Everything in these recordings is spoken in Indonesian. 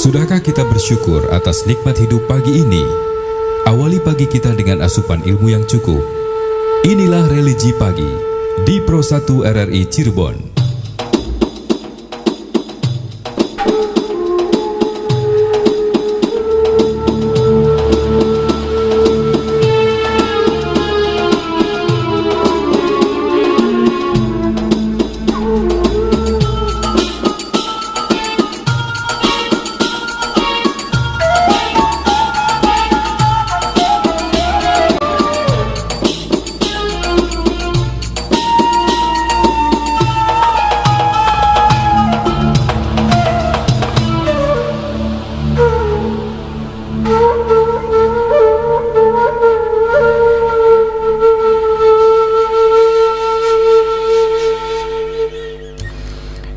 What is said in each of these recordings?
Sudahkah kita bersyukur atas nikmat hidup pagi ini? Awali pagi kita dengan asupan ilmu yang cukup. Inilah Religi Pagi di Pro 1 RRI Cirebon.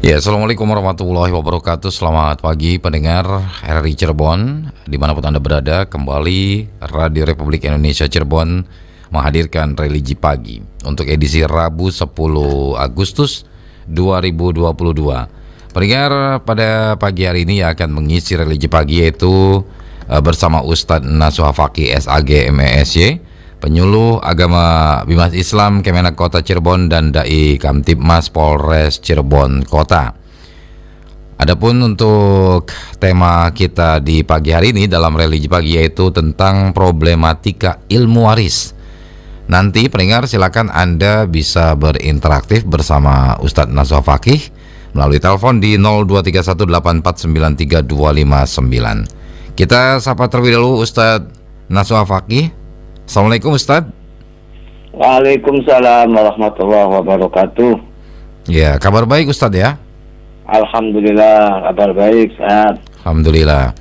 Ya, Assalamualaikum warahmatullahi wabarakatuh. Selamat pagi pendengar RRI Cirebon, dimanapun Anda berada. Kembali Radio Republik Indonesia Cirebon menghadirkan Religi Pagi untuk edisi Rabu 10 Agustus 2022. Pendengar, pada pagi hari ini akan mengisi Religi Pagi yaitu bersama Ustadz Nasuha Fakih SAG MESY, penyuluh agama Bimas Islam Kemenak Kota Cirebon, dan Dai Kamtibmas Polres Cirebon Kota. Adapun untuk tema kita di pagi hari ini dalam Religi Pagi yaitu tentang problematika ilmu waris. Nanti pendengar silakan Anda bisa berinteraktif bersama Ustadz Nasuha Fakih melalui telepon di 02318493259. Kita sapa terlebih dahulu Ustadz Nasuha Fakih. Assalamualaikum Ustadz. Waalaikumsalam warahmatullahi wabarakatuh. Ya, kabar baik Ustadz ya? Alhamdulillah, kabar baik, sehat. Alhamdulillah.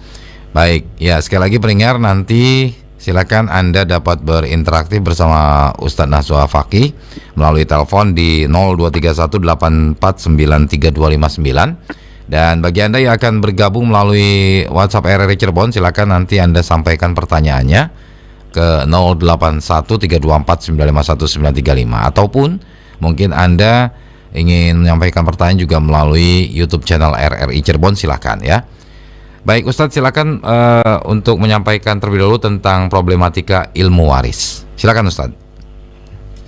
Baik, ya sekali lagi pendengar, nanti silakan Anda dapat berinteraksi bersama Ustadz Nasuha Fakih melalui telepon di 02318493259. Dan bagi Anda yang akan bergabung melalui WhatsApp RRI Cirebon, silakan nanti Anda sampaikan pertanyaannya ke 081324951935, ataupun mungkin Anda ingin menyampaikan pertanyaan juga melalui YouTube channel RRI Cirebon, silakan ya. Baik Ustadz, silakan untuk menyampaikan terlebih dahulu tentang problematika ilmu waris. Silakan Ustadz.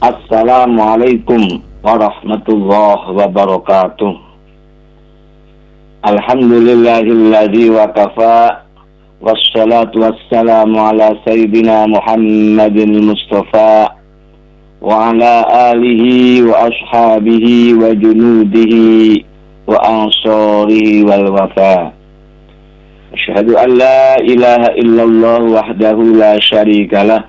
Assalamualaikum warahmatullahi wabarakatuh. Alhamdulillahilladzi wa kafa, wassalatu wassalamu ala sayyidina Muhammadin Mustafa wa ala alihi wa ashabihi wa junudihi wa ansarihi wal wafa. Asyhadu an la ilaha illallah wahdahu la syarikalah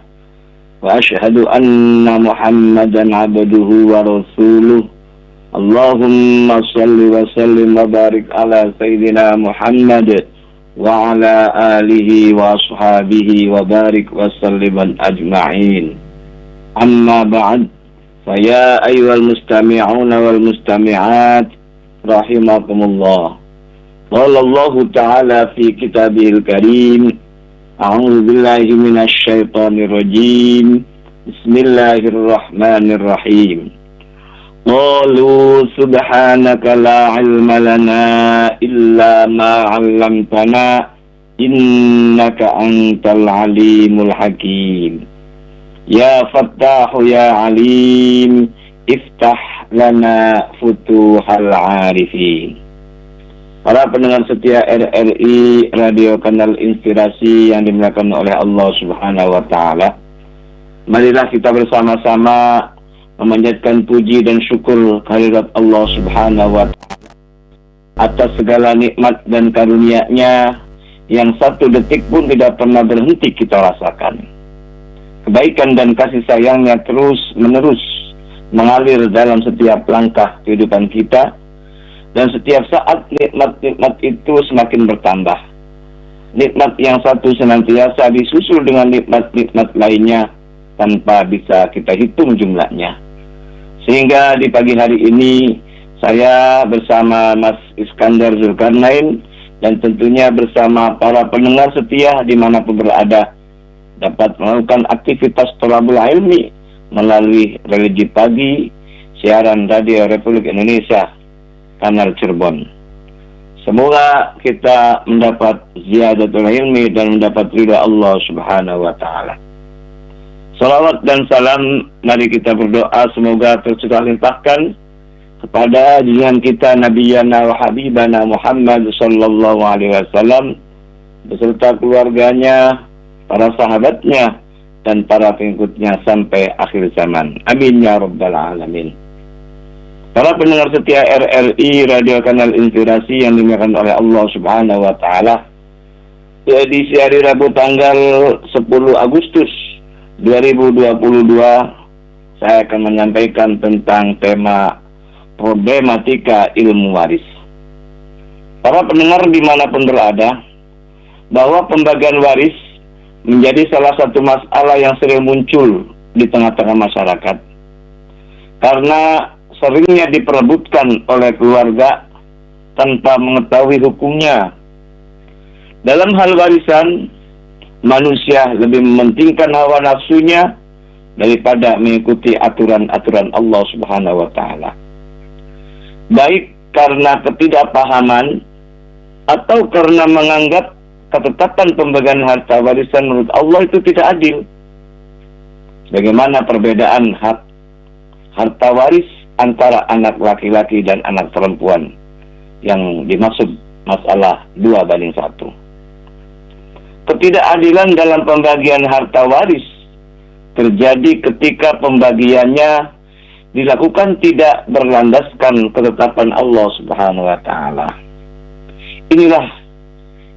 wa asyhadu anna Muhammadan abduhu wa rasuluh. Allahumma salli wa sallim wa barik ala sayyidina Muhammad wa ala alihi wa ashabihi wa barik wa salliman ajma'in. Amma ba'd, faya ayyuhal mustami'una wal mustami'at rahimakumullah. Qala Allah ta'ala fi kitabihil karim, a'udzu billahi minasy syaithanir rajim. Bismillahirrahmanirrahim. Qalu subhanaka la ilma lana illa ma 'allamtana innaka antal alimul hakim. Ya Fattahu ya Alim, iftah lana futuhal arifin. Para pendengar setia RRI Radio Kanal Inspirasi yang dimuliakan oleh Allah Subhanahu wa taala, marilah kita bersama-sama memanjatkan puji dan syukur kehadirat Allah Subhanahu wa ta'ala atas segala nikmat dan karunia-Nya yang satu detik pun tidak pernah berhenti kita rasakan. Kebaikan dan kasih sayang-Nya terus menerus mengalir dalam setiap langkah kehidupan kita, dan setiap saat nikmat-nikmat itu semakin bertambah. Nikmat yang satu senantiasa disusul dengan nikmat-nikmat lainnya tanpa bisa kita hitung jumlahnya. Sehingga di pagi hari ini saya bersama Mas Iskandar Zulkarnain dan tentunya bersama para pendengar setia dimanapun berada dapat melakukan aktivitas thalabul ilmi melalui Religi Pagi siaran Radio Republik Indonesia Kanal Cirebon. Semoga kita mendapat ziyadatul ilmi dan mendapat ridha Allah Subhanahu wa taala. Salawat dan salam, mari kita berdoa semoga tercurah limpahkan kepada junjungan kita Nabiyana wa Habibana Muhammad sallallahu alaihi wasallam beserta keluarganya, para sahabatnya dan para pengikutnya sampai akhir zaman. Amin ya rabbal alamin. Para pendengar setia RRI Radio Kanal Inspirasi yang dimuliakan oleh Allah Subhanahu wa taala. Edisi hari Rabu tanggal 10 Agustus 2022 saya akan menyampaikan tentang tema problematika ilmu waris. Para pendengar dimanapun berada, bahwa pembagian waris menjadi salah satu masalah yang sering muncul di tengah-tengah masyarakat karena seringnya diperebutkan oleh keluarga tanpa mengetahui hukumnya. Dalam hal warisan, manusia lebih mementingkan hawa nafsunya daripada mengikuti aturan-aturan Allah Subhanahu wa taala. Baik karena ketidakpahaman atau karena menganggap ketetapan pembagian harta warisan menurut Allah itu tidak adil. Bagaimana perbedaan hak harta waris antara anak laki-laki dan anak perempuan yang dimaksud masalah 2:1. Ketidakadilan dalam pembagian harta waris terjadi ketika pembagiannya dilakukan tidak berlandaskan ketetapan Allah Subhanahu wa taala. Inilah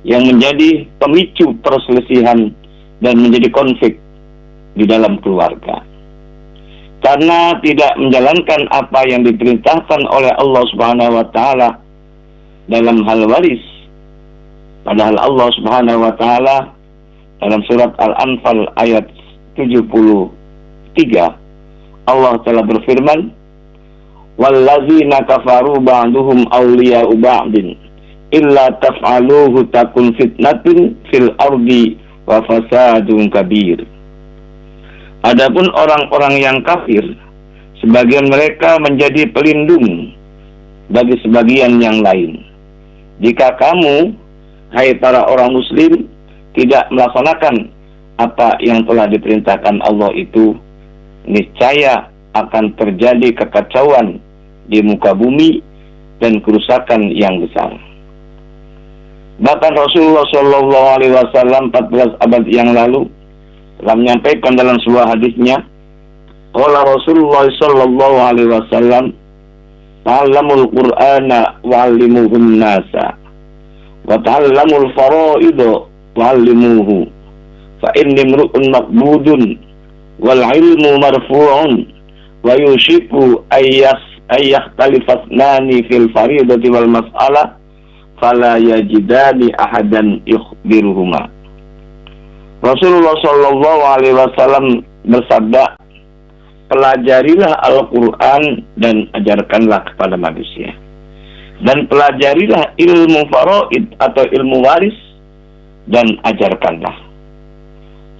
yang menjadi pemicu perselisihan dan menjadi konflik di dalam keluarga. Karena tidak menjalankan apa yang diperintahkan oleh Allah Subhanahu wa taala dalam hal waris. Padahal Allah Subhanahu wa taala dalam surat Al-Anfal ayat 73 Allah telah berfirman, "Wallazina kafaru ba'duhum awliya'u ba'din illa taf'aluhu takun fitnatun fil ardi wa fasadun kabir." Adapun orang-orang yang kafir, sebagian mereka menjadi pelindung bagi sebagian yang lain. Jika kamu, hai para orang muslim, tidak melaksanakan apa yang telah diperintahkan Allah itu, niscaya akan terjadi kekacauan di muka bumi dan kerusakan yang besar. Bahkan Rasulullah SAW 14 abad yang lalu telah menyampaikan dalam sebuah hadisnya, qala Rasulullah sallallahu alaihi wasallam, ta'allamul Qur'ana wa'allimuhun nasa wa ta'allamul fara'idha wa'allimuhu fa inni imru'un maqbudun wal ilmu marfu'un wa yushiku ayyahtalifasnani fil faridati wal mas'alah fala yajidani ahadan yukhbiruhuma. Rasulullah Shallallahu Alaihi Wasallam bersabda, pelajarilah Al-Quran dan ajarkanlah kepada manusia, dan pelajarilah ilmu faraid atau ilmu waris dan ajarkanlah.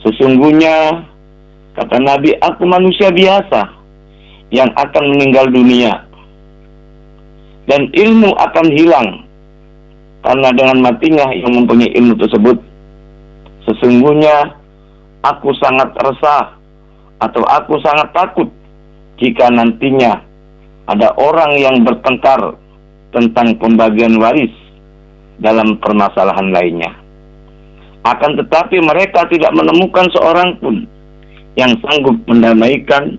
Sesungguhnya, kata Nabi, aku manusia biasa yang akan meninggal dunia, dan ilmu akan hilang karena dengan matinya yang mempunyai ilmu tersebut. Sesungguhnya aku sangat resah atau aku sangat takut jika nantinya ada orang yang bertengkar tentang pembagian waris dalam permasalahan lainnya. Akan tetapi mereka tidak menemukan seorang pun yang sanggup mendamaikan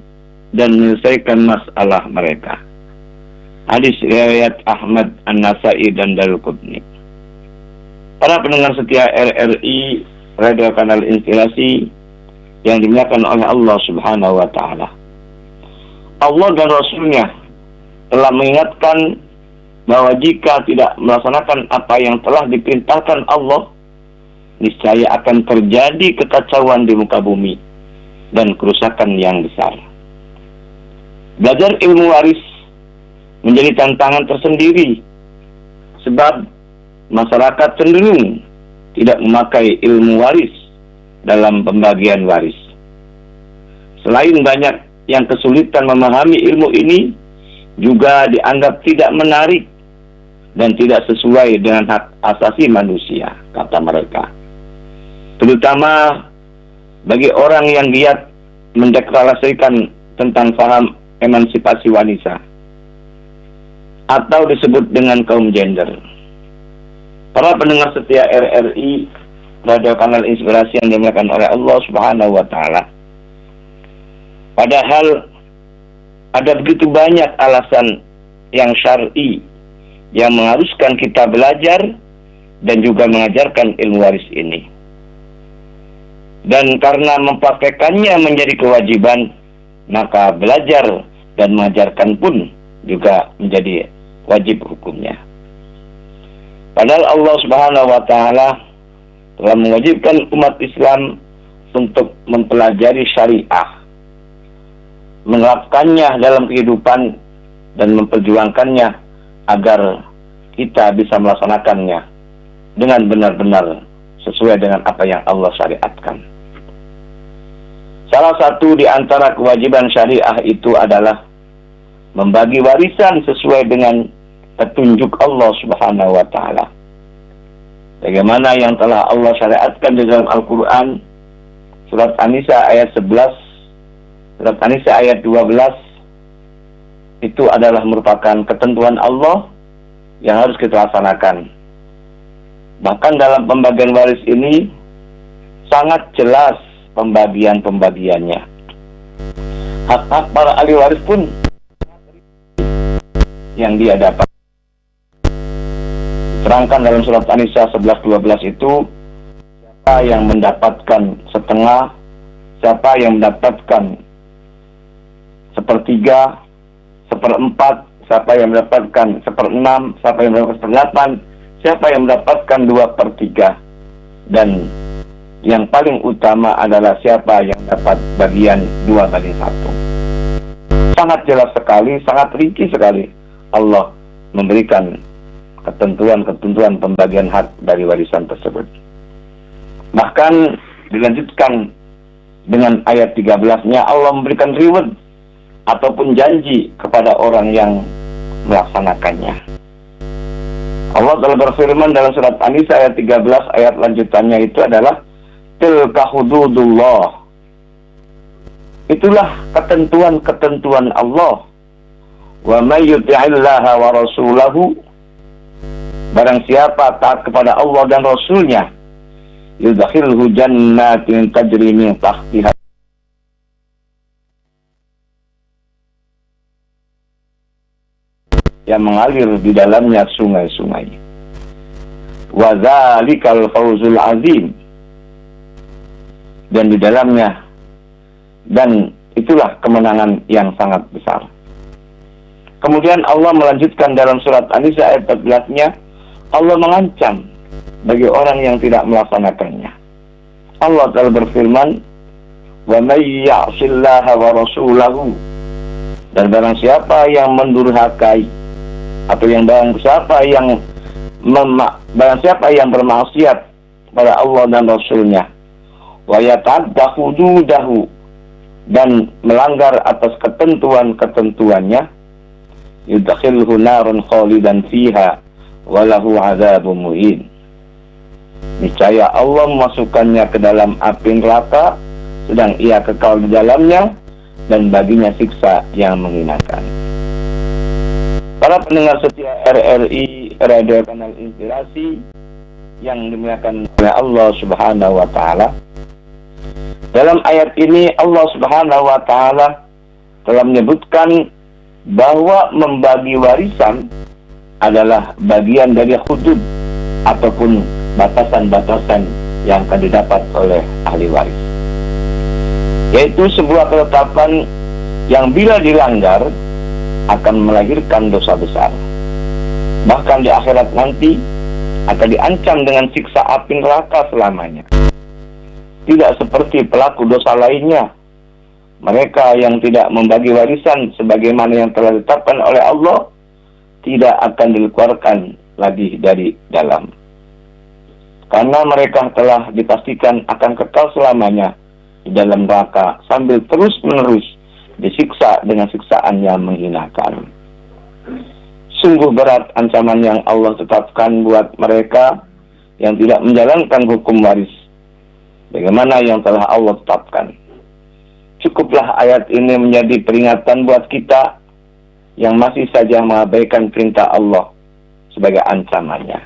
dan menyelesaikan masalah mereka. Hadis riwayat Ahmad, An-Nasai dan Daruqutni. Para pendengar setia RRI Radio Kanal Inspirasi yang dimuliakan oleh Allah Subhanahu wa taala. Allah dan Rasulnya telah mengingatkan bahwa jika tidak melaksanakan apa yang telah diperintahkan Allah, niscaya akan terjadi kekacauan di muka bumi dan kerusakan yang besar. Belajar ilmu waris menjadi tantangan tersendiri, sebab masyarakat cenderung tidak memakai ilmu waris dalam pembagian waris. Selain banyak yang kesulitan memahami ilmu ini, juga dianggap tidak menarik dan tidak sesuai dengan hak asasi manusia, kata mereka. Terutama bagi orang yang giat mendeklarasikan tentang paham emansipasi wanita atau disebut dengan kaum gender. Para pendengar setia RRI, Radio Kanal Inspirasi yang dimuliakan oleh Allah Subhanahu wa Ta'ala, padahal ada begitu banyak alasan yang syar'i yang mengharuskan kita belajar dan juga mengajarkan ilmu waris ini. Dan karena mempraktekannya menjadi kewajiban, maka belajar dan mengajarkan pun juga menjadi wajib hukumnya. Padahal Allah Subhanahu wa Ta'ala telah mewajibkan umat Islam untuk mempelajari syariah, menerapkannya dalam kehidupan dan memperjuangkannya agar kita bisa melaksanakannya dengan benar-benar sesuai dengan apa yang Allah syariatkan. Salah satu di antara kewajiban syariah itu adalah membagi warisan sesuai dengan petunjuk Allah Subhanahu wa Ta'ala. Bagaimana yang telah Allah syariatkan di dalam Al-Quran, surat An-Nisa ayat 11, surat An-Nisa ayat 12, itu adalah merupakan ketentuan Allah yang harus kita laksanakan. Bahkan dalam pembagian waris ini sangat jelas pembagiannya. Hak-hak para ahli waris pun yang dia dapat. Terangkan dalam surat An-Nisa 11-12 itu, siapa yang mendapatkan setengah, siapa yang mendapatkan sepertiga, seperempat, siapa yang mendapatkan seperenam, siapa yang mendapatkan seperdelapan, siapa yang mendapatkan 2/3, dan yang paling utama adalah siapa yang dapat bagian 2/1. Sangat jelas sekali, sangat rinci sekali Allah memberikan ketentuan-ketentuan pembagian hak dari warisan tersebut. Bahkan dilanjutkan dengan ayat 13-nya, Allah memberikan reward ataupun janji kepada orang yang melaksanakannya. Allah telah berfirman dalam surat An-Nisa ayat 13, ayat lanjutannya itu adalah tilka hududullah. Itulah ketentuan-ketentuan Allah. Wa may yuti'illaha wa rasulahu, barang siapa taat kepada Allah dan Rasulnya, yudkhilhu jannatin tajri min tahtiha, yang mengalir di dalamnya sungai-sungai. Wa dzalikal fawzul azim, dan di dalamnya, dan itulah kemenangan yang sangat besar. Kemudian Allah melanjutkan dalam surat An-Nisa ayat 14-nya, Allah mengancam bagi orang yang tidak melaksanakannya. Allah telah berfirman, wa may ya'sillaha wa rasulahu, dan barang siapa yang mendurhakai atau yang barang siapa yang bermaksiat pada Allah dan Rasulnya, wa yata'adda hududahu, dan melanggar atas ketentuan-ketentuannya, yudkhilhu narun khalidan fiha walahu adzabun muhin. Niscaya Allah memasukkannya ke dalam api neraka, sedang ia kekal di dalamnya, dan baginya siksa yang menghinakan. Para pendengar setia RRI Radio Kanal Inspirasi yang dimuliakan oleh Allah Subhanahu wa Ta'ala, dalam ayat ini Allah Subhanahu wa Ta'ala telah menyebutkan bahwa membagi warisan adalah bagian dari hudud ataupun batasan-batasan yang akan didapat oleh ahli waris, yaitu sebuah ketetapan yang bila dilanggar akan melahirkan dosa besar. Bahkan di akhirat nanti akan diancam dengan siksa api neraka selamanya. Tidak seperti pelaku dosa lainnya, mereka yang tidak membagi warisan sebagaimana yang telah ditetapkan oleh Allah, tidak akan dikeluarkan lagi dari dalam, karena mereka telah dipastikan akan kekal selamanya di dalam neraka sambil terus-menerus disiksa dengan siksaan yang menghinakan. Sungguh berat ancaman yang Allah tetapkan buat mereka yang tidak menjalankan hukum waris bagaimana yang telah Allah tetapkan. Cukuplah ayat ini menjadi peringatan buat kita yang masih saja mengabaikan perintah Allah sebagai ancamannya.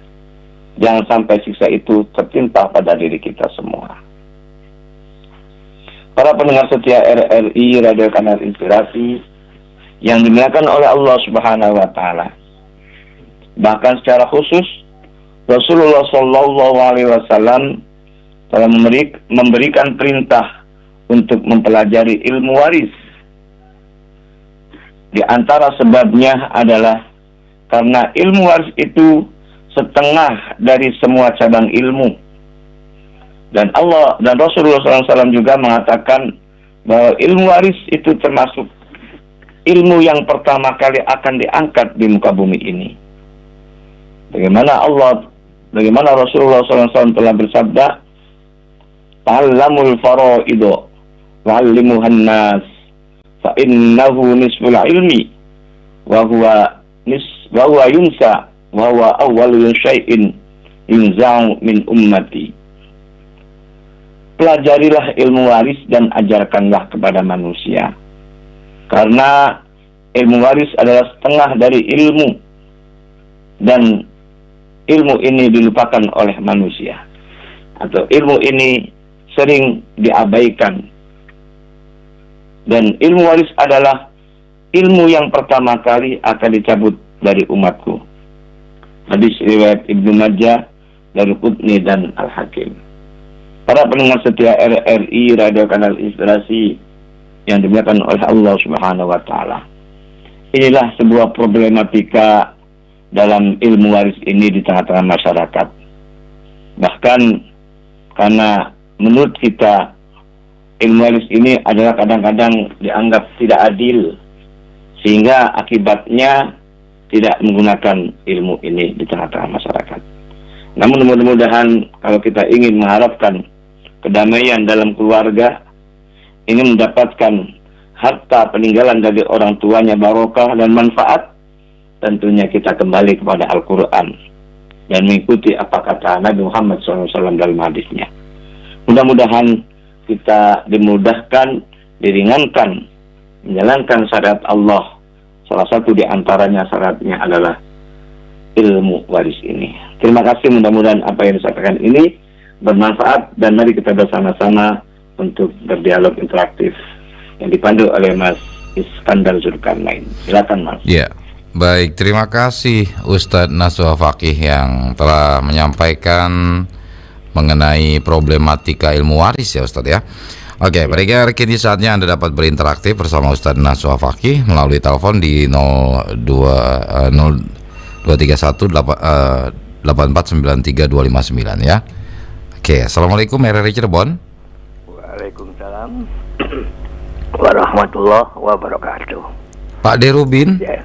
Jangan sampai siksa itu tertimpa pada diri kita semua. Para pendengar setia RRI Radio Kanal Inspirasi yang dimuliakan oleh Allah Subhanahu wa taala. Bahkan secara khusus Rasulullah Shallallahu alaihi wasallam telah memberikan perintah untuk mempelajari ilmu waris. Di antara sebabnya adalah karena ilmu waris itu setengah dari semua cabang ilmu. Dan Allah dan Rasulullah SAW juga mengatakan bahwa ilmu waris itu termasuk ilmu yang pertama kali akan diangkat di muka bumi ini. Bagaimana Rasulullah SAW telah bersabda, "Ta'allamul faraidu wa'allimuhan nas, fa innahu nisful ilmi, wa huwa yunsa, wa huwa awwalu syai'in yunza'u min ummati." Pelajarilah ilmu waris dan ajarkanlah kepada manusia. Karena ilmu waris adalah setengah dari ilmu, dan ilmu ini dilupakan oleh manusia, atau ilmu ini sering diabaikan. Dan ilmu waris adalah ilmu yang pertama kali akan dicabut dari umatku. Hadis riwayat Ibnu Majah, Daruqutni dan Al-Hakim. Para pendengar setia RRI Radio Kanal Inspirasi yang dimuliakan oleh Allah Subhanahu wa taala. Inilah sebuah problematika dalam ilmu waris ini di tengah-tengah masyarakat. Bahkan karena menurut kita ilmu waris ini adalah kadang-kadang dianggap tidak adil, sehingga akibatnya tidak menggunakan ilmu ini di tengah-tengah masyarakat. Namun mudah-mudahan kalau kita ingin mengharapkan kedamaian dalam keluarga, ingin mendapatkan harta peninggalan dari orang tuanya barokah dan manfaat, tentunya kita kembali kepada Al-Quran dan mengikuti apa kata Nabi Muhammad SAW dalam hadisnya. Mudah-mudahan kita dimudahkan, diringankan menjalankan syariat Allah. Salah satu di antaranya syaratnya adalah ilmu waris ini. Terima kasih, mudah-mudahan apa yang disampaikan ini bermanfaat, dan mari kita bersama-sama untuk berdialog interaktif yang dipandu oleh Mas Iskandar Zulkarnain. Silakan Mas. Ya, baik, terima kasih Ustadz Nasuha Fakih yang telah menyampaikan mengenai problematika ilmu waris ya Ustadz ya. Oke, pendengar, kini saatnya Anda dapat berinteraktif bersama Ustadz Nasuha Fakih melalui telepon di 02318493 ya. Oke, Assalamualaikum RRI Cirebon. Waalaikumsalam warahmatullahi wabarakatuh. Pak Derubin, Ya,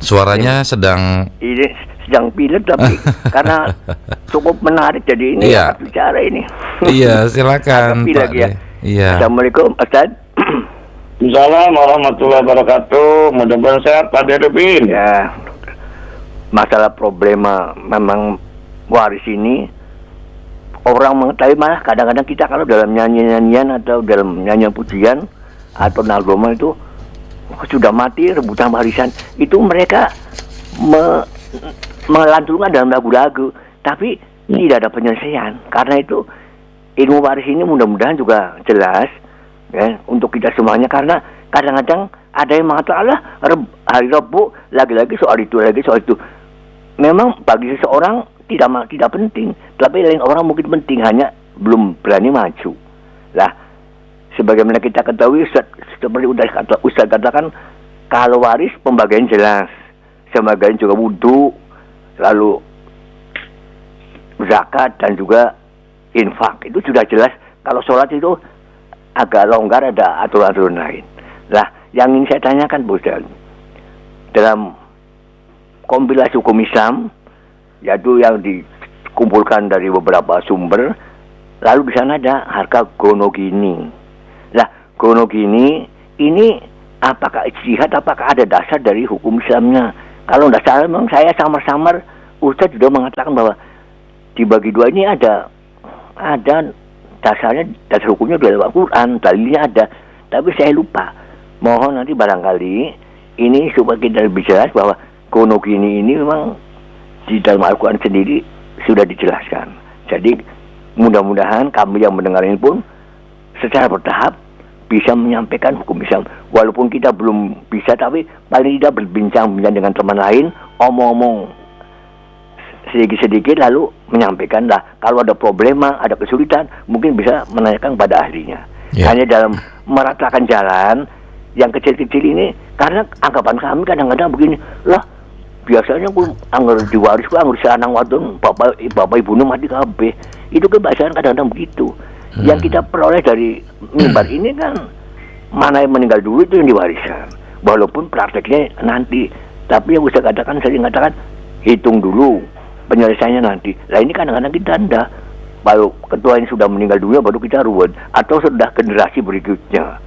suaranya sedang ini sedang pilek tapi karena cukup menarik jadi ini Iya. bicara ini. Iya, silakan Agak Pak. pilek ya. Iya. Assalamualaikum Ustaz. Assalamualaikum warahmatullahi wabarakatuh. Mudah-mudahan sehat Pak Derubin. Ya, masalah problema memang waris ini orang mengetahui, malah kadang-kadang kita kalau dalam nyanyian atau dalam nyanyian pujian atau nagoma itu sudah mati rebutan warisan itu mereka melantunkan dalam lagu-lagu, tapi tidak ada penyelesaian. Karena itu ilmu waris ini mudah-mudahan juga jelas ya untuk kita semuanya, karena kadang-kadang ada yang mengatakan hari Rabu lagi-lagi soal itu, lagi soal itu. Memang bagi seseorang tidak penting, tapi lain orang mungkin penting, hanya belum berani maju. Lah, sebagaimana kita ketahui, seperti Ustaz katakan, kalau waris pembagian jelas, sebagian juga wudu, lalu zakat dan juga infak, itu sudah jelas. Kalau sholat itu agak longgar, ada aturan-aturan lain. Lah, yang ingin saya tanyakan Bu Ustaz, dalam kompilasi hukum Islam, yaitu yang dikumpulkan dari beberapa sumber, lalu di sana ada harga gonogini. Lah, gonogini ini apakah ijtihad, apakah ada dasar dari hukum Islamnya? Kalau tidak salah memang saya samar-samar Ustadz sudah mengatakan bahwa dibagi dua ini ada dasarnya, dasar hukumnya di dalam Al-Quran, dalilnya ada, tapi saya lupa. Mohon nanti barangkali ini supaya kita lebih jelas bahwa gonogini ini memang di dalam Al-Quran sendiri sudah dijelaskan. Jadi mudah-mudahan kami yang mendengar ini pun secara bertahap bisa menyampaikan hukum Islam. Walaupun kita belum bisa, tapi paling tidak berbincang-bincang dengan teman lain, omong-omong sedikit-sedikit lalu menyampaikan lah. Kalau ada problema, ada kesulitan, mungkin bisa menanyakan pada ahlinya. Hanya dalam meratakan jalan yang kecil-kecil ini, karena anggapan kami kadang-kadang begini, lah biasanya pun anggar diwaris, anggar seanang wadon, bapak ibu mati kabeh. Itu kebiasaan kadang-kadang begitu. Yang kita peroleh dari mimbar ini kan mana yang meninggal dulu itu yang diwariskan. Walaupun prakteknya nanti, tapi yang saya katakan, sering katakan hitung dulu penyelesaiannya nanti. Nah ini kadang-kadang kita anda, baru ketua ini sudah meninggal dunia baru kita ruwet, atau sudah generasi berikutnya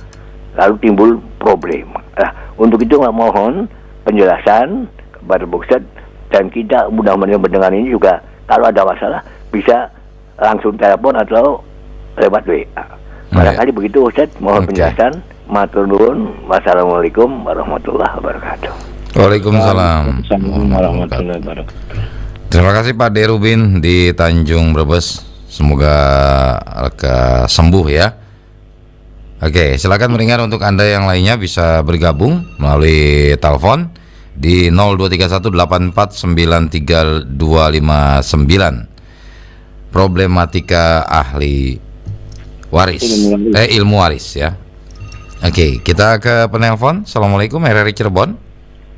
lalu timbul problem. Nah untuk itu mohon penjelasan kepada Bukset, dan kita mudah-mudahan mendengar ini juga kalau ada masalah bisa langsung telepon atau lewat WA. Barangkali begitu Ustaz, mohon penjelasan. Matur nuwun. Wassalamualaikum warahmatullahi wabarakatuh. Waalaikumsalam warahmatullahi wabarakatuh. Terima kasih Pak Derubin di Tanjung Brebes. Semoga sembuh ya. Oke, silakan mendengar untuk Anda yang lainnya bisa bergabung melalui telepon di 02318493259. Problematika ahli waris, ilmu waris ya. Oke, kita ke penelpon. Assalamualaikum, RRI Cirebon.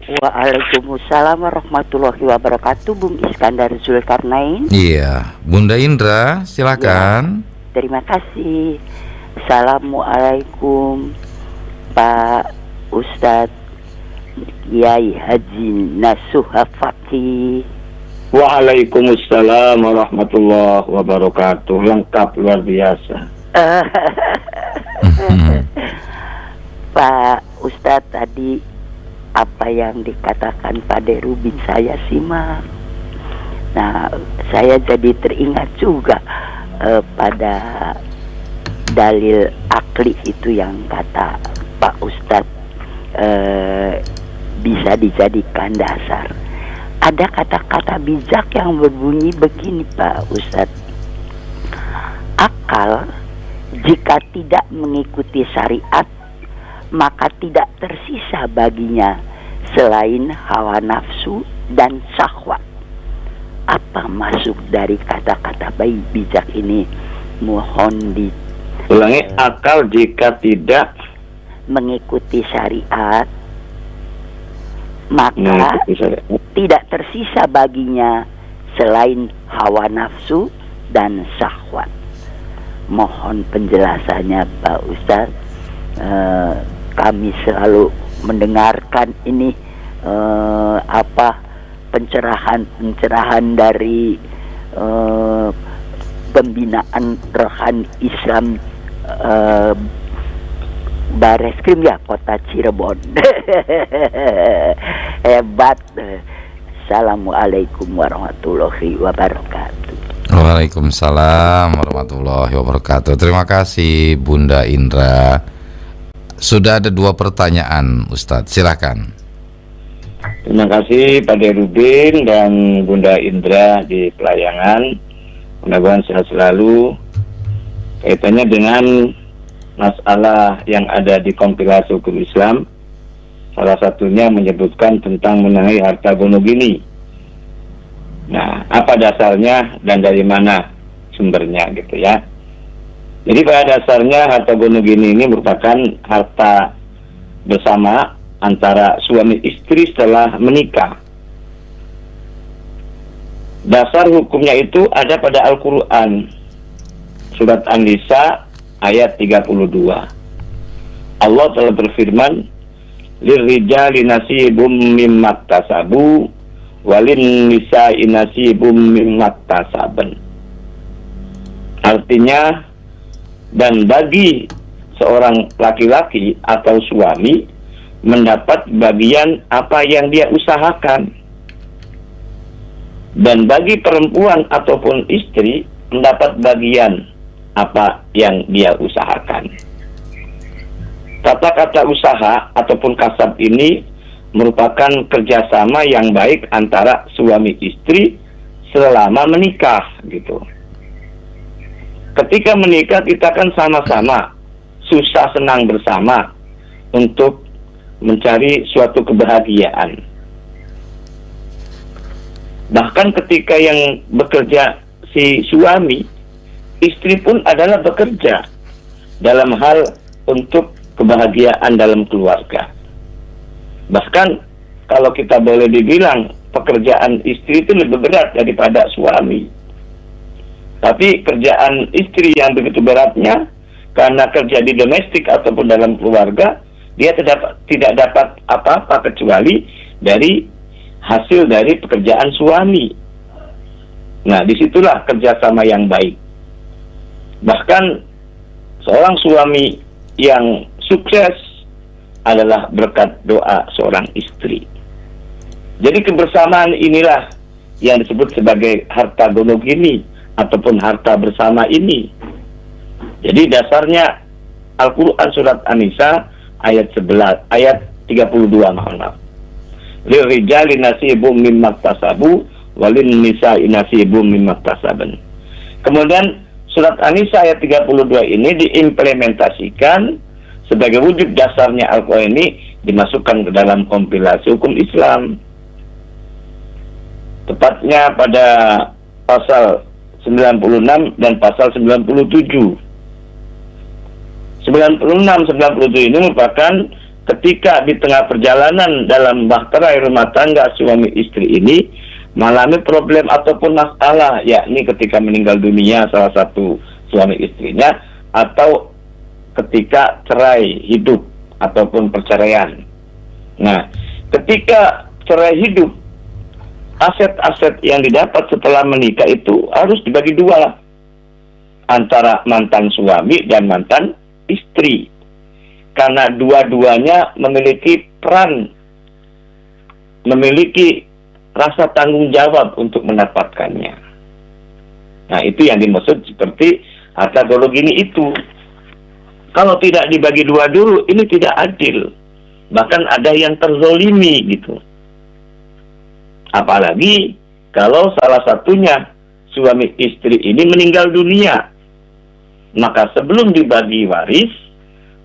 Waalaikumsalam warahmatullahi wabarakatuh, Bung Iskandar Zulkarnain. Iya, Bunda Indra, silakan. Ya, terima kasih. Assalamualaikum Pak Ustadz Kiai Haji Nasuh Faqih. Waalaikumsalam warahmatullahi wabarakatuh. Lengkap, luar biasa. Pak Ustadz, tadi apa yang dikatakan Pak Derubin saya simak. Nah, saya jadi teringat juga pada dalil akli itu yang kata Pak Ustadz bisa dijadikan dasar. Ada kata-kata bijak yang berbunyi begini Pak Ustadz. Akal jika tidak mengikuti syariat, maka tidak tersisa baginya selain hawa nafsu dan syahwat. Apa masuk dari kata-kata baik bijak ini? Mohon ulangi. Akal jika tidak mengikuti syariat, maka tidak tersisa baginya selain hawa nafsu dan syahwat. Mohon penjelasannya Pak Ustadz. Kami selalu mendengarkan ini pencerahan dari pembinaan rohani Islam Bareskrim ya Kota Cirebon. Hebat. Assalamualaikum warahmatullahi wabarakatuh. Waalaikumsalam warahmatullahi wabarakatuh. Terima kasih Bunda Indra. Sudah ada 2 pertanyaan Ustadz, silakan. Terima kasih Pak Derubin dan Bunda Indra di pelayangan. Mudah-mudahan sehat selalu. Kaitannya dengan masalah yang ada di kompilasi hukum Islam, salah satunya menyebutkan tentang mengenai harta gonogini. Nah, apa dasarnya dan dari mana sumbernya gitu ya. Jadi pada dasarnya harta gonogini ini merupakan harta bersama antara suami istri setelah menikah. Dasar hukumnya itu ada pada Al-Quran, surat An-Nisa ayat 32. Allah telah berfirman, "Lirrijali nasibum mimmat tasabu walin nisa'i nasibum mimmat tasaban." Artinya, dan bagi seorang laki-laki atau suami mendapat bagian apa yang dia usahakan. Dan bagi perempuan ataupun istri mendapat bagian apa yang dia usahakan. Kata-kata usaha ataupun kasab ini merupakan kerjasama yang baik antara suami istri selama menikah gitu. Ketika menikah kita kan sama-sama susah senang bersama untuk mencari suatu kebahagiaan. Bahkan ketika yang bekerja si suami, istri pun adalah bekerja dalam hal untuk kebahagiaan dalam keluarga. Bahkan kalau kita boleh dibilang pekerjaan istri itu lebih berat daripada suami. Tapi kerjaan istri yang begitu beratnya karena kerja di domestik ataupun dalam keluarga, dia tidak dapat apa-apa kecuali dari hasil dari pekerjaan suami. Nah, disitulah kerjasama yang baik. Bahkan seorang suami yang sukses adalah berkat doa seorang istri. Jadi kebersamaan inilah yang disebut sebagai harta gonogini ataupun harta bersama ini. Jadi dasarnya Al-Quran surat An-Nisa ayat 32, mohon maaf. Lirijali nasibum mimma iktasabu walin nisa'i nasibum mimma iktasaban. Kemudian surat An-Nisa ayat 32 ini diimplementasikan sebagai wujud dasarnya Al-Quran ini dimasukkan ke dalam kompilasi hukum Islam. Tepatnya pada pasal 96 dan pasal 97. 96-97 ini merupakan ketika di tengah perjalanan dalam bahtera rumah tangga suami istri ini mengalami problem ataupun masalah, yakni ketika meninggal dunia salah satu suami istrinya atau ketika cerai hidup ataupun perceraian. Nah, ketika cerai hidup, aset-aset yang didapat setelah menikah itu harus dibagi dua antara mantan suami dan mantan istri, karena dua-duanya memiliki peran, memiliki rasa tanggung jawab untuk mendapatkannya. Nah, itu yang dimaksud seperti harta gonogini itu. Kalau tidak dibagi dua dulu, ini tidak adil. Bahkan ada yang terzolimi gitu. Apalagi kalau salah satunya suami istri ini meninggal dunia, maka sebelum dibagi waris,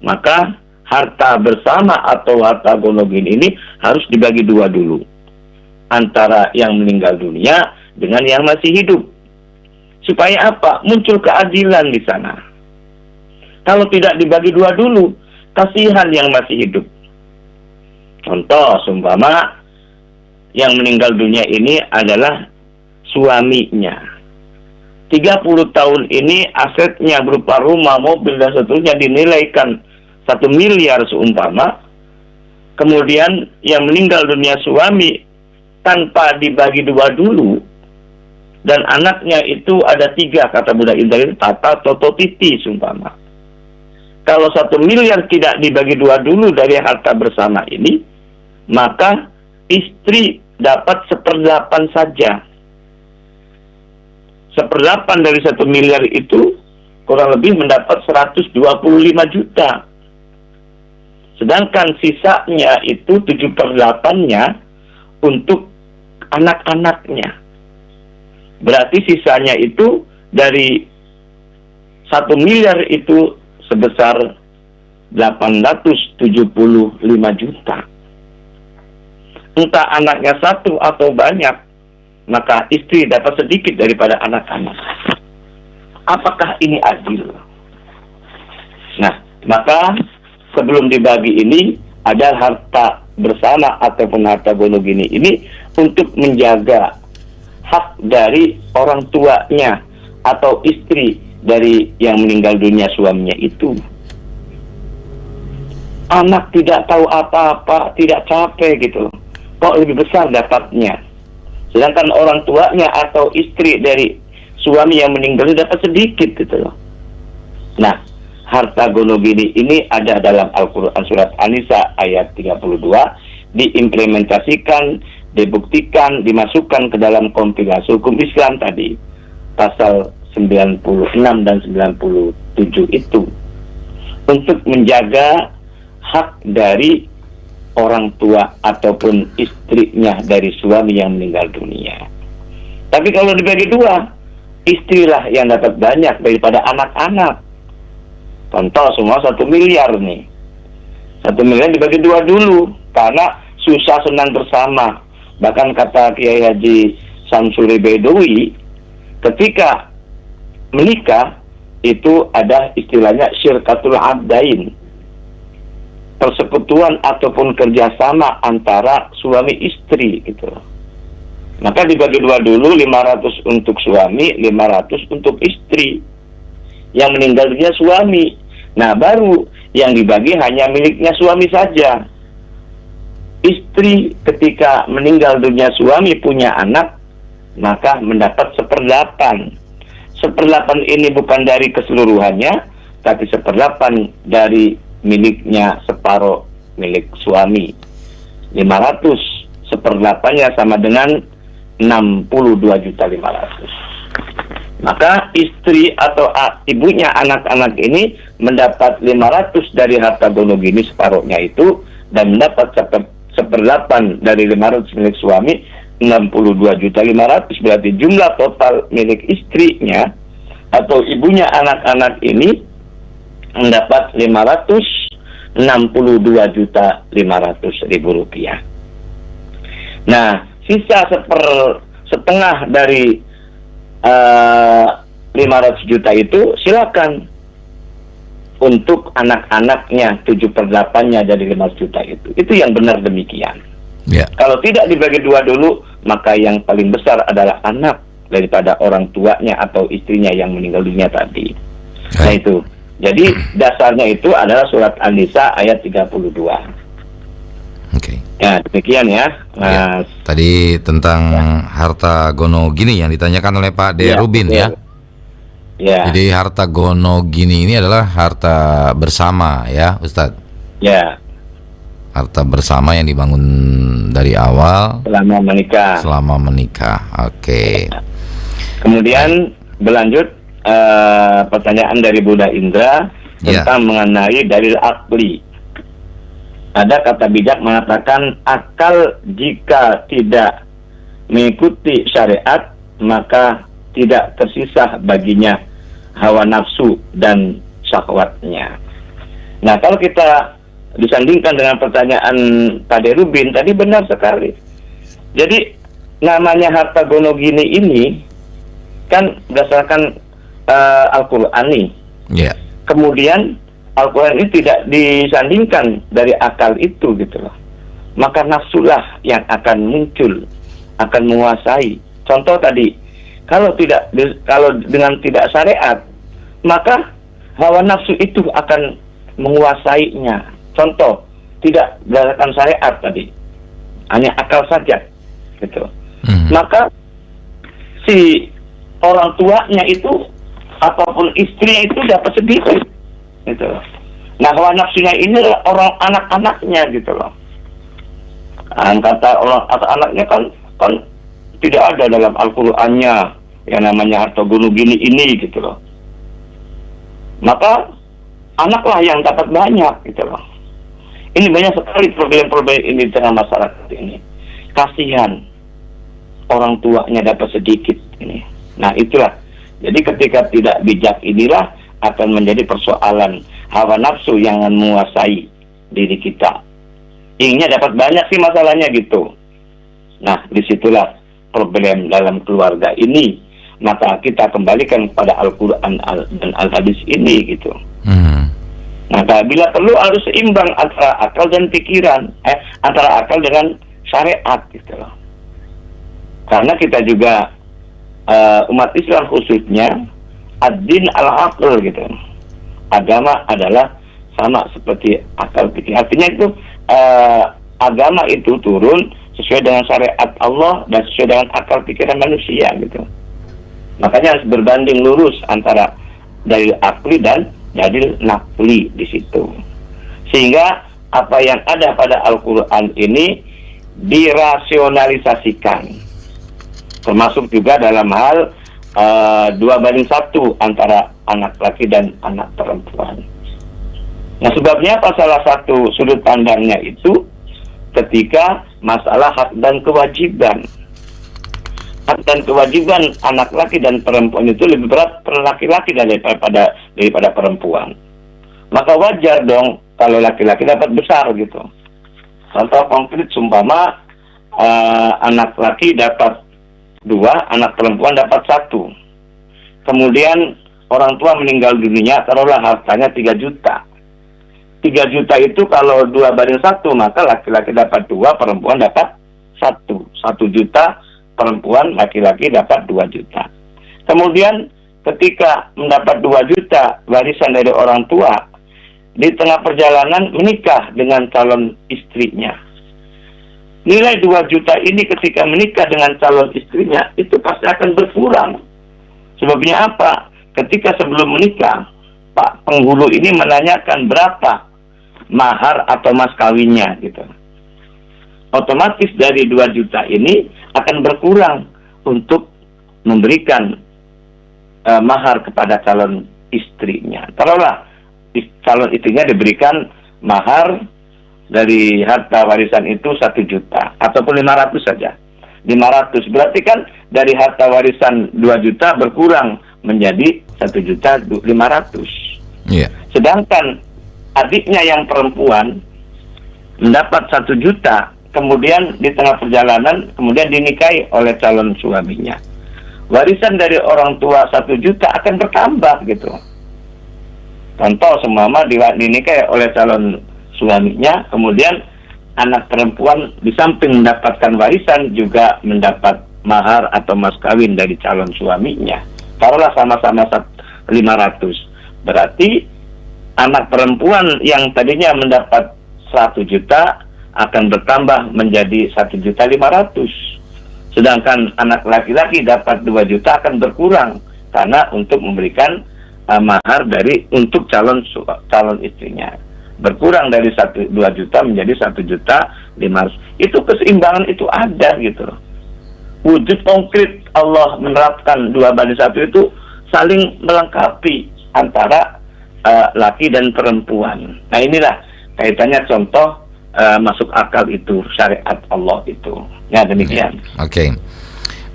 maka harta bersama atau harta gonogini ini harus dibagi dua dulu antara yang meninggal dunia dengan yang masih hidup. Supaya apa? Muncul keadilan di sana. Kalau tidak dibagi dua dulu, kasihan yang masih hidup. Contoh, seumpama yang meninggal dunia ini adalah suaminya. 30 tahun ini asetnya berupa rumah, mobil, dan seterusnya dinilaikan 1 miliar seumpama. Kemudian yang meninggal dunia suami tanpa dibagi dua dulu, dan anaknya itu ada 3, kata budak Indah, Tata, Toto, Titi seumpama. Kalau 1 miliar tidak dibagi dua dulu dari harta bersama ini, maka istri dapat 1/8 saja. 1/8 dari 1 miliar itu kurang lebih mendapat 125 juta. Sedangkan sisanya itu 7/8-nya untuk anak-anaknya. Berarti sisanya itu dari 1 miliar itu sebesar 875 juta. Entah anaknya 1 atau banyak, maka istri dapat sedikit daripada anak-anak. Apakah ini adil? Nah, maka sebelum dibagi ini ada harta bersama ataupun harta gonogini ini untuk menjaga hak dari orang tuanya atau istri dari yang meninggal dunia suaminya itu. Anak tidak tahu apa-apa, tidak capek gitu, kok lebih besar dapatnya. Sedangkan orang tuanya atau istri dari suami yang meninggal dapat sedikit gitu loh. Nah, harta gono gini ini ada dalam Al-Quran surat An-Nisa ayat 32, diimplementasikan, dibuktikan, dimasukkan ke dalam kompilasi hukum Islam tadi, pasal 96 dan 97 itu, untuk menjaga hak dari orang tua ataupun istrinya dari suami yang meninggal dunia. Tapi kalau dibagi dua, istrilah yang dapat banyak daripada anak-anak. Contoh semua 1 miliar nih. 1 miliar dibagi dua dulu, karena susah senang bersama. Bahkan kata Kiai Haji Samsuri Bedowi, ketika menikah itu ada istilahnya syirkatul abdain, persekutuan ataupun kerjasama antara suami istri gitu. Maka dibagi dua dulu, 500 untuk suami, 500 untuk istri yang meninggal dunia suami. Nah, baru yang dibagi hanya miliknya suami saja. Istri ketika meninggal dunia suami punya anak, maka mendapat 1/8. 1/8 ini bukan dari keseluruhannya, tapi 1/8 dari miliknya, separuh milik suami. 500, 1/8-nya sama dengan 62.500.000. Maka istri atau ibunya anak-anak ini mendapat 500 dari harta gono gini, separuhnya itu, dan mendapat 1/8 dari 500 milik suami, 62.500.000. Berarti jumlah total milik istrinya atau ibunya anak-anak ini mendapat 562.500.000 rupiah. Nah, sisa setengah dari 500 juta itu silakan untuk anak-anaknya, 7/8-nya dari 500 juta itu. Itu yang benar demikian. Ya. Kalau tidak dibagi dua dulu, maka yang paling besar adalah anak daripada orang tuanya atau istrinya yang meninggal dunia tadi. Nah itu. Jadi dasarnya itu adalah surat An-Nisa ayat 32. Oke. Ya, demikian ya. Nah, tadi tentang harta gono gini yang ditanyakan oleh Pak De Rubin ya. Ya. Jadi harta gono gini ini adalah harta bersama ya, Ustadz. Ya. Harta bersama yang dibangun dari awal selama menikah. Oke. Kemudian berlanjut pertanyaan dari Buddha Indra tentang mengenai dalil akli. Ada kata bijak mengatakan akal jika tidak mengikuti syariat maka tidak tersisa baginya hawa nafsu dan syahwatnya. Nah, kalau kita disandingkan dengan pertanyaan Pak De Rubin tadi, benar sekali. Jadi namanya harta gono gini ini kan berdasarkan Al-Quran nih. Yeah. Kemudian Al-Quran ini tidak disandingkan dari akal itu gitu loh. Maka nafsulah yang akan muncul, akan menguasai. Contoh tadi, kalau dengan tidak syariat, maka hawa nafsu itu akan menguasainya. Contoh, tidak berdasarkan syariat tadi, hanya akal saja gitu. Maka si orang tuanya itu ataupun istrinya itu dapat sedikit gitu. Nah, hawa nafsunya ini orang anak-anaknya gitu loh. Kata orang atau anaknya kan tidak ada dalam Al-Qur'annya yang namanya harta gono gini ini gitu loh. Maka anaklah yang dapat banyak gitu loh. Ini banyak sekali problem-problem ini di tengah masyarakat ini. Kasihan orang tuanya dapat sedikit ini. Nah, itulah. Jadi ketika tidak bijak inilah akan menjadi persoalan hawa nafsu yang menguasai diri kita. Inginnya dapat banyak sih masalahnya gitu. Nah, disitulah problem dalam keluarga ini. Maka kita kembalikan kepada Al-Quran dan Al-Hadis ini gitu. Maka bila perlu harus seimbang antara akal dan pikiran, antara akal dengan syariat gitu loh. Karena kita juga umat Islam khususnya ad-din al-aql gitu. Agama adalah sama seperti akal pikir. Artinya itu agama itu turun sesuai dengan syariat Allah dan sesuai dengan akal pikiran manusia gitu. Makanya harus berbanding lurus antara dalil akli dan jadi nakli di situ. Sehingga apa yang ada pada Al-Quran ini dirasionalisasikan, termasuk juga dalam hal 2:1 antara anak laki dan anak perempuan. Nah, sebabnya apa? Salah satu sudut pandangnya itu ketika masalah hak dan kewajiban. Hak dan kewajiban anak laki dan perempuan itu lebih berat per laki-laki daripada perempuan. Maka wajar dong kalau laki-laki dapat besar gitu. Contoh konkret, sumpama anak laki dapat 2, anak perempuan dapat 1. Kemudian orang tua meninggal dunia, taruhlah hartanya 3 juta. 3 juta itu kalau 2:1, maka laki-laki dapat 2, perempuan dapat 1. 1 juta, perempuan, laki-laki dapat 2 juta. Kemudian ketika mendapat 2 juta warisan dari orang tua, di tengah perjalanan menikah dengan calon istrinya. Nilai 2 juta ini ketika menikah dengan calon istrinya, itu pasti akan berkurang. Sebabnya apa? Ketika sebelum menikah, Pak penghulu ini menanyakan berapa mahar atau mas kawinnya gitu. Otomatis dari 2 juta ini akan berkurang untuk memberikan mahar kepada calon istrinya. Taruhlah calon istrinya diberikan mahar dari harta warisan itu 1 juta ataupun 500 saja. 500 berarti kan dari harta warisan 2 juta berkurang menjadi 1.500.000. Iya. Sedangkan adiknya yang perempuan mendapat 1 juta, kemudian di tengah perjalanan kemudian dinikahi oleh calon suaminya. Warisan dari orang tua 1 juta akan bertambah gitu. Contoh seumpama dinikahi oleh calon suaminya, kemudian anak perempuan di samping mendapatkan warisan juga mendapat mahar atau mas kawin dari calon suaminya. Taruhlah sama-sama 500. Berarti anak perempuan yang tadinya mendapat 1 juta akan bertambah menjadi 1.500.000. Sedangkan anak laki-laki dapat 2 juta akan berkurang karena untuk memberikan mahar dari untuk calon istrinya. Berkurang dari 2 juta menjadi 1.500.000. Itu keseimbangan itu ada gitu. Wujud konkret Allah menerapkan 2:1 itu saling melengkapi antara laki dan perempuan. Nah, inilah kaitannya contoh masuk akal itu syariat Allah itu. Ya, demikian. Oke.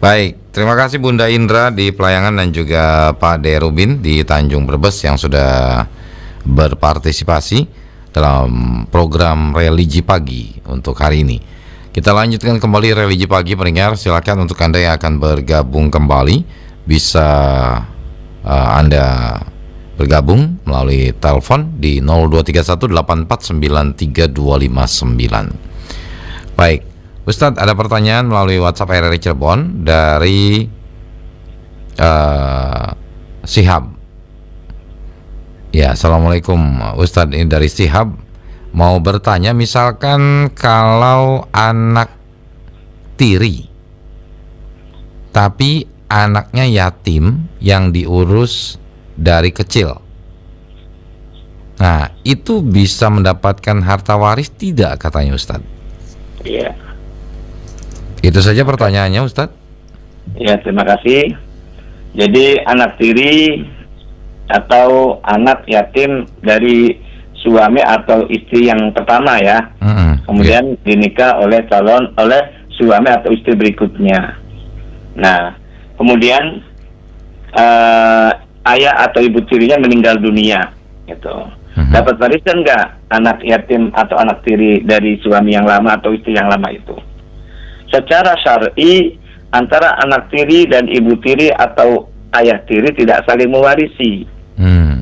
Baik, terima kasih Bunda Indra di Pelayangan dan juga Pak De Rubin di Tanjung Brebes yang sudah berpartisipasi dalam program Religi Pagi untuk hari ini. Kita lanjutkan kembali Religi Pagi, pendengar. Silakan untuk Anda yang akan bergabung kembali, bisa Anda bergabung melalui telepon di 0231849329. Baik, Ustadz, ada pertanyaan melalui WhatsApp RRI Cirebon dari Sihab. Ya, Assalamualaikum Ustadz, ini dari Sihab. Mau bertanya, misalkan kalau anak tiri tapi anaknya yatim yang diurus dari kecil, nah itu bisa mendapatkan harta waris tidak katanya Ustadz? Iya. Itu saja pertanyaannya Ustadz. Ya, terima kasih. Jadi anak tiri atau anak yatim dari suami atau istri yang pertama ya, kemudian dinikah oleh suami atau istri berikutnya. Nah, kemudian ayah atau ibu tirinya meninggal dunia, gitu. Dapat warisan nggak anak yatim atau anak tiri dari suami yang lama atau istri yang lama itu? Secara syar'i antara anak tiri dan ibu tiri atau ayah tiri tidak saling mewarisi.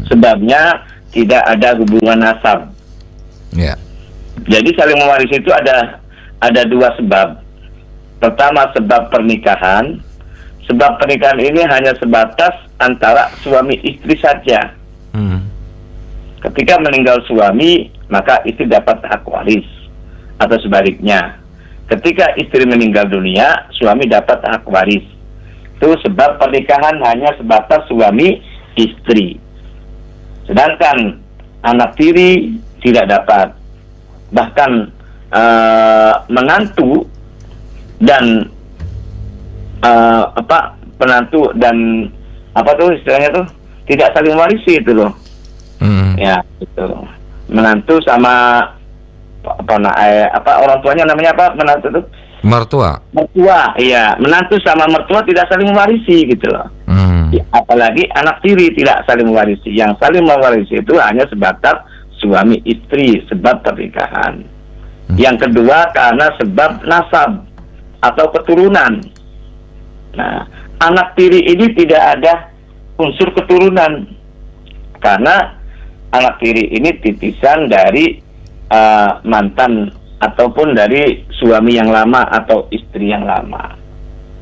Sebabnya tidak ada hubungan nasab. Yeah. Jadi saling mewarisi itu ada 2 sebab. Pertama, sebab pernikahan. Sebab pernikahan ini hanya sebatas antara suami istri saja. Ketika meninggal suami, maka istri dapat hak waris, atau sebaliknya. Ketika istri meninggal dunia, suami dapat hak waris. Itu sebab pernikahan hanya sebatas suami istri. Sedangkan anak tiri tidak dapat. Bahkan menantu dan penantu dan istilahnya tuh tidak saling warisi itu loh. Ya, itu. Menantu sama orang tuanya namanya apa? Menantu itu? Mertua, iya. Menantu sama mertua tidak saling mewarisi gitu loh. Apalagi anak tiri tidak saling mewarisi. Yang saling mewarisi itu hanya sebatas suami istri, sebab pernikahan. Yang kedua karena sebab nasab atau keturunan. Nah, anak tiri ini tidak ada unsur keturunan karena anak tiri ini titisan dari mantan ataupun dari suami yang lama atau istri yang lama.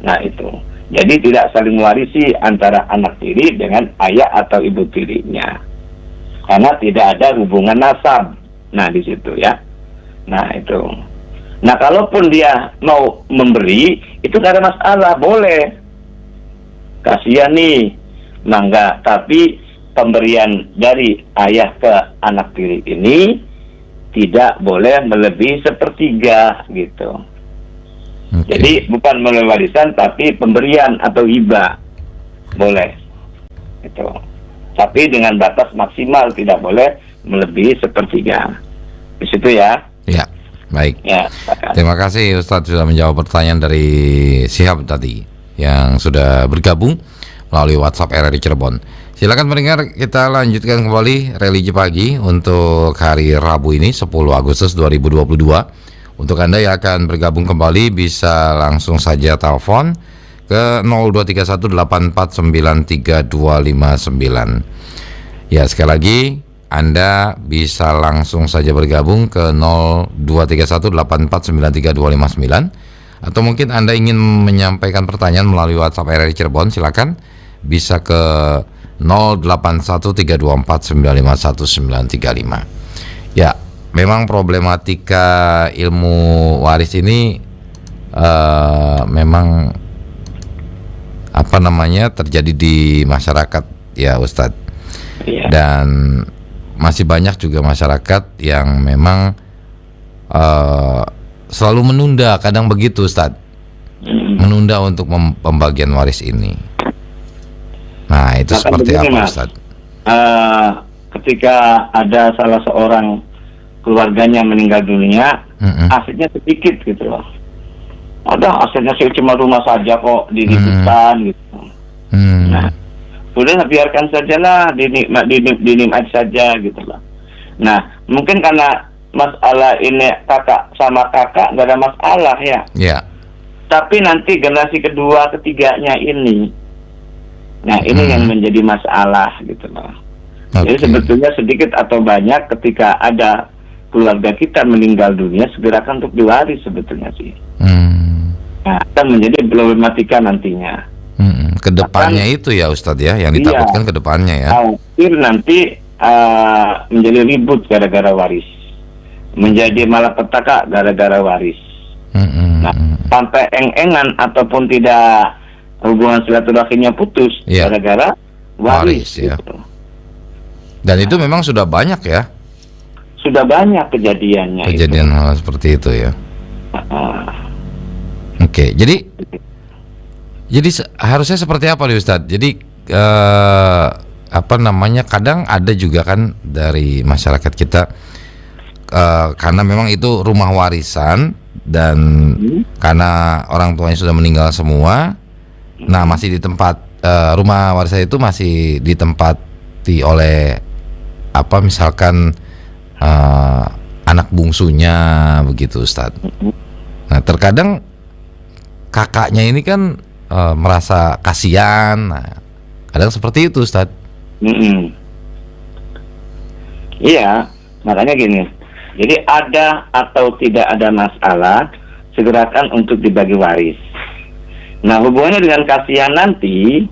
Nah itu, jadi tidak saling mewarisi antara anak tiri dengan ayah atau ibu tirinya karena tidak ada hubungan nasab. Nah di situ ya. Nah itu. Nah kalaupun dia mau memberi itu tidak ada masalah, boleh. Kasihan nih, mangga. Tapi pemberian dari ayah ke anak tiri ini tidak boleh melebihi sepertiga gitu. Jadi bukan melalui warisan tapi pemberian atau hibah boleh itu. Tapi dengan batas maksimal tidak boleh melebihi sepertiga. Di situ ya. Ya, baik. Ya. Terima kasih Ustadz sudah menjawab pertanyaan dari Syihab tadi yang sudah bergabung melalui WhatsApp RRI Cirebon. Silakan pendengar, kita lanjutkan kembali Religi Pagi untuk hari Rabu ini 10 Agustus 2022. Untuk Anda yang akan bergabung kembali bisa langsung saja telepon ke 0231849329. Ya, sekali lagi Anda bisa langsung saja bergabung ke 0231849329. Atau mungkin Anda ingin menyampaikan pertanyaan melalui WhatsApp RRI Cirebon, silakan bisa ke 081324951935. Ya, memang problematika ilmu waris ini memang terjadi di masyarakat ya Ustadz. Iya. Dan masih banyak juga masyarakat yang memang selalu menunda, kadang begitu Ustadz, menunda untuk pembagian waris ini. Nah itu seperti apa Ustaz? Ketika ada salah seorang keluarganya meninggal dunia, asetnya sedikit gitu loh. Ada asetnya sih cuma rumah saja kok diributkan gitu. Nah, udah biarkan sajalah, dinikmati saja gitu loh. Nah, mungkin karena masalah ini kakak sama kakak gak ada masalah ya. Yeah. Tapi nanti generasi kedua, ketiganya ini, nah ini yang menjadi masalah gitu loh. Jadi sebetulnya sedikit atau banyak ketika ada keluarga kita meninggal dunia segerakan untuk diwaris sebetulnya sih. Nah, akan menjadi problematika nantinya. Kedepannya itu ya Ustadz ya, yang ditakutkan kedepannya ya. Khawatir nanti menjadi ribut gara-gara waris, menjadi malapetaka gara-gara waris. Nah, sampai eng-engan ataupun tidak hubungan silaturahimnya putus gara-gara waris ya. Gitu. Dan itu memang sudah banyak ya. Sudah banyak kejadiannya. Kejadian hal seperti itu ya. Oke, jadi harusnya seperti apa nih Ustadz? Jadi kadang ada juga kan dari masyarakat kita karena memang itu rumah warisan dan karena orang tuanya sudah meninggal semua. Nah, masih di tempat rumah warisan itu masih ditempati oleh misalkan anak bungsunya begitu Ustadz. Nah, terkadang kakaknya ini kan merasa kasihan. Nah, kadang seperti itu Ustadz. Iya, makanya gini. Jadi ada atau tidak ada masalah, segerakan untuk dibagi waris. Nah, hubungannya dengan kasihan nanti,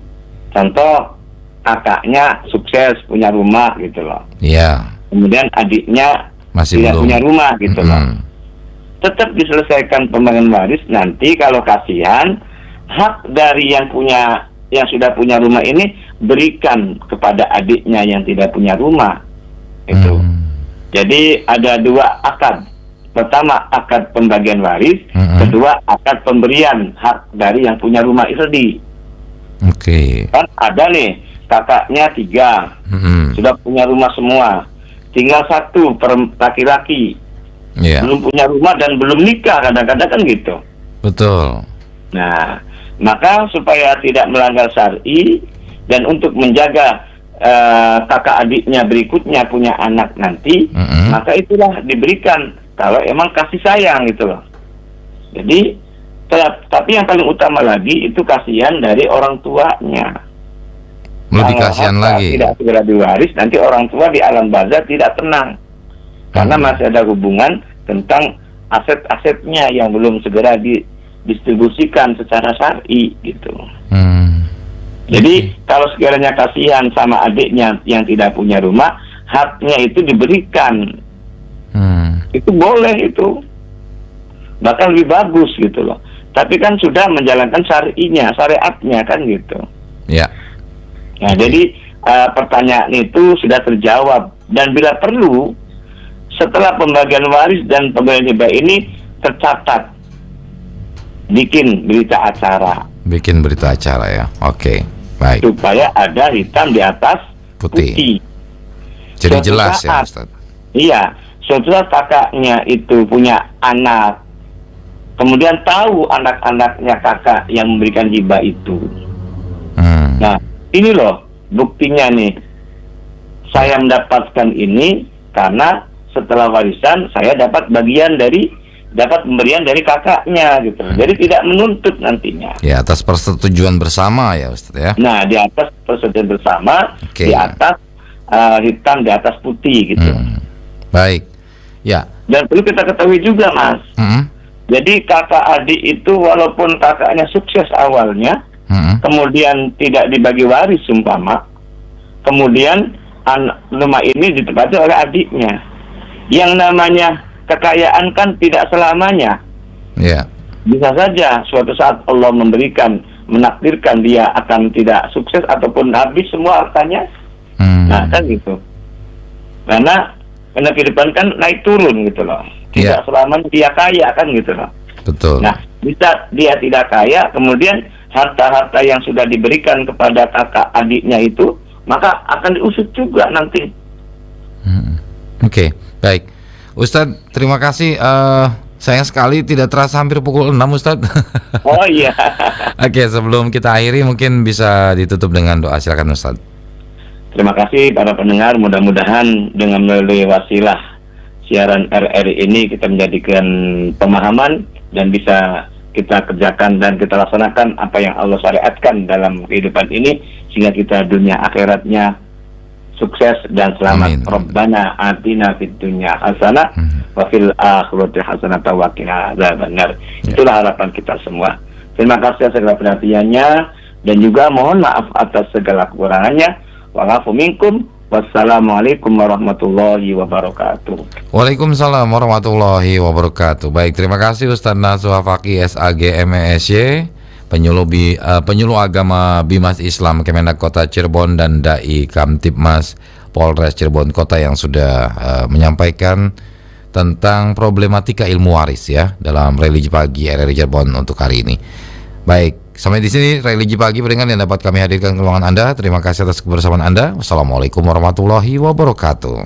contoh kakaknya sukses punya rumah gitu loh. Iya. Kemudian adiknya masih tidak belum punya rumah gitu loh. Tetap diselesaikan pembagian waris nanti kalau kasihan, hak dari yang punya yang sudah punya rumah ini berikan kepada adiknya yang tidak punya rumah. Itu. Jadi ada 2 akad. Pertama akad pembagian waris, kedua akad pemberian hak dari yang punya rumah itu Oke. Kan ada nih kakaknya 3 sudah punya rumah semua, tinggal 1 laki-laki belum punya rumah dan belum nikah, kadang-kadang kan gitu. Betul. Nah, maka supaya tidak melanggar syar'i dan untuk menjaga kakak adiknya berikutnya punya anak nanti, maka itulah diberikan kalau emang kasih sayang gitu loh. Jadi tapi yang paling utama lagi itu kasihan dari orang tuanya. Lebih kasihan lagi. Tidak segera diwaris, nanti orang tua di alam barzah tidak tenang karena masih ada hubungan tentang aset-asetnya yang belum segera didistribusikan secara syar'i gitu. Jadi kalau sekiranya kasihan sama adiknya yang tidak punya rumah, haknya itu diberikan. Itu boleh itu. Bahkan lebih bagus gitu loh. Tapi kan sudah menjalankan syariatnya kan gitu. Ya. Nah, jadi pertanyaan itu sudah terjawab, dan bila perlu setelah pembagian waris dan pemberian hibah ini tercatat, bikin berita acara. Bikin berita acara ya. Oke, baik. Supaya ada hitam di atas putih. Jadi Suatu jelas saat, ya, Ustaz. Iya, suatu saat kakaknya itu punya anak, kemudian tahu anak-anaknya kakak yang memberikan hibah itu. Nah, ini loh buktinya nih. Saya mendapatkan ini karena setelah warisan saya dapat pemberian dari kakaknya gitu. Jadi tidak menuntut nantinya. Ya, atas persetujuan bersama ya, Ustaz ya. Nah, di atas persetujuan bersama, Oke. di atas hitam di atas putih gitu. Baik. Ya. Dan perlu kita ketahui juga, Mas. Jadi kakak adik itu walaupun kakaknya sukses awalnya, kemudian tidak dibagi waris umpama, kemudian rumah ini ditempati oleh adiknya. Yang namanya kekayaan kan tidak selamanya. Ya. Bisa saja suatu saat Allah menakdirkan dia akan tidak sukses ataupun habis semua hartanya. Nah, kan gitu. Karena kehidupan kan naik turun gitu loh. Tidak selamanya dia kaya kan gitu loh. Betul. Nah, bisa dia tidak kaya, kemudian harta-harta yang sudah diberikan kepada kakak adiknya itu, maka akan diusut juga nanti. Oke, baik. Ustadz, terima kasih. Sayang sekali tidak terasa hampir pukul 6, Ustadz. Oh iya. Oke, sebelum kita akhiri mungkin bisa ditutup dengan doa. Silakan, Ustadz. Terima kasih para pendengar, mudah-mudahan dengan melalui wasilah siaran RRI ini kita menjadikan pemahaman dan bisa kita kerjakan dan kita laksanakan apa yang Allah syariatkan dalam kehidupan ini, sehingga kita dunia akhiratnya sukses dan selamat. Amin. Rabbana atina fid dunya hasanah wa fil akhirati hasanah wa qina adzabannar. Itulah harapan kita semua. Terima kasih atas segala perhatiannya dan juga mohon maaf atas segala kekurangannya. Wa'afu minkum. Wassalamualaikum warahmatullahi wabarakatuh. Waalaikumsalam warahmatullahi wabarakatuh. Baik, terima kasih Ustaz Nasuha Fakih SAG MESY, penyuluh agama Bimas Islam Kemenak Kota Cirebon dan Dai Kamtibmas Polres Cirebon Kota yang sudah menyampaikan tentang problematika ilmu waris ya dalam religi pagi RRI Cirebon untuk hari ini. Baik, sampai di sini religi pagi pendengar yang dapat kami hadirkan ke ruangan Anda. Terima kasih atas kebersamaan Anda. Wassalamualaikum warahmatullahi wabarakatuh.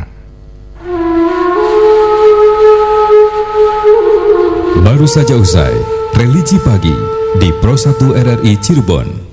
Baru saja usai religi pagi di Pro 1 RRI Cirebon.